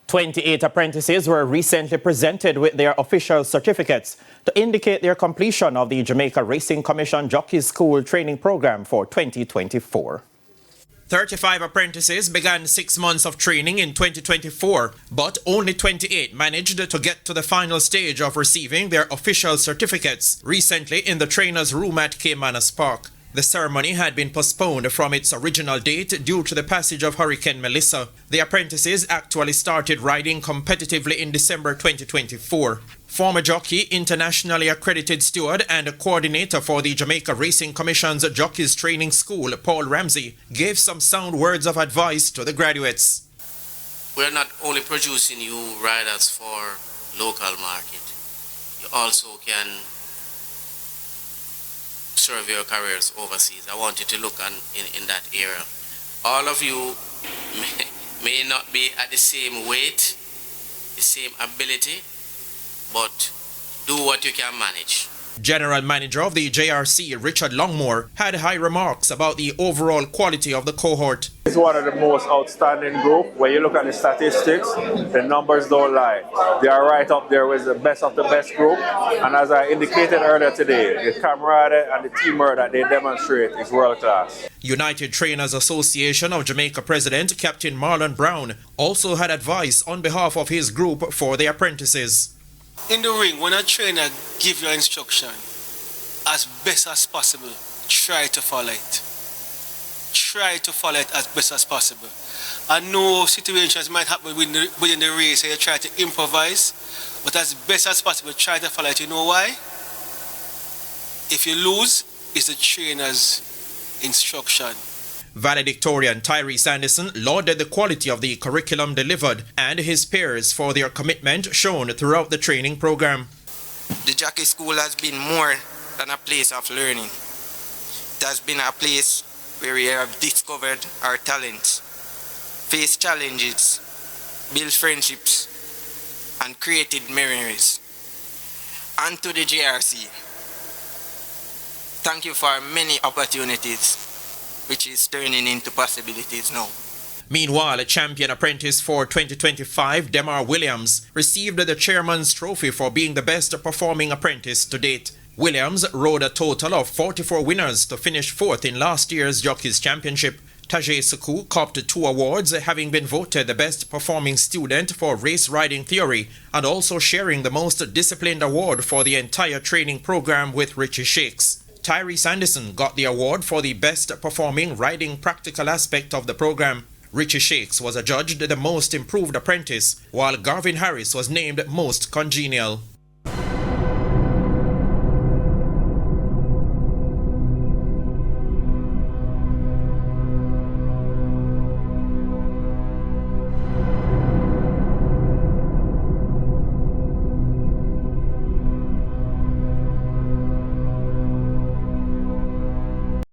28 apprentices were recently presented with their official certificates to indicate their completion of the Jamaica Racing Commission Jockeys School Training Program for 2024. 35 apprentices began 6 months of training in 2024, but only 28 managed to get to the final stage of receiving their official certificates recently in the trainer's room at Caymanas Park. The ceremony had been postponed from its original date due to the passage of Hurricane Melissa. The apprentices actually started riding competitively in December 2024. Former jockey, internationally accredited steward and coordinator for the Jamaica Racing Commission's Jockeys Training School, Paul Ramsey, gave some sound words of advice to the graduates. We're not only producing new riders for local market, you also can serve your careers overseas. I want you to look in that area. All of you may not be at the same weight, the same ability, but do what you can manage. General Manager of the JRC, Richard Longmore, had high remarks about the overall quality of the cohort. It's one of the most outstanding groups. When you look at the statistics, the numbers don't lie. They are right up there with the best of the best group. And as I indicated earlier today, the camaraderie and the teamwork that they demonstrate is world class. United Trainers Association of Jamaica President Captain Marlon Brown also had advice on behalf of his group for the apprentices. In the ring, when a trainer gives you instruction, as best as possible, try to follow it. Try to follow it as best as possible. I know situations might happen within the race, so you try to improvise, but as best as possible, try to follow it. You know why? If you lose, it's the trainer's instruction. Valedictorian Tyrese Anderson lauded the quality of the curriculum delivered and his peers for their commitment shown throughout the training program. The Jockey School has been more than a place of learning. It has been a place where we have discovered our talents, faced challenges, built friendships, and created memories. And to the JRC, thank you for many opportunities, which is turning into possibilities now. Meanwhile, a champion apprentice for 2025, Demar Williams, received the chairman's trophy for being the best performing apprentice to date. Williams rode a total of 44 winners to finish 4th in last year's Jockeys Championship. Tajay Suku copped 2 awards, having been voted the best performing student for race riding theory and also sharing the most disciplined award for the entire training program with Richie Shakes. Tyrese Anderson got the award for the best performing riding practical aspect of the program. Richie Shakes was adjudged the most improved apprentice, while Garvin Harris was named most congenial.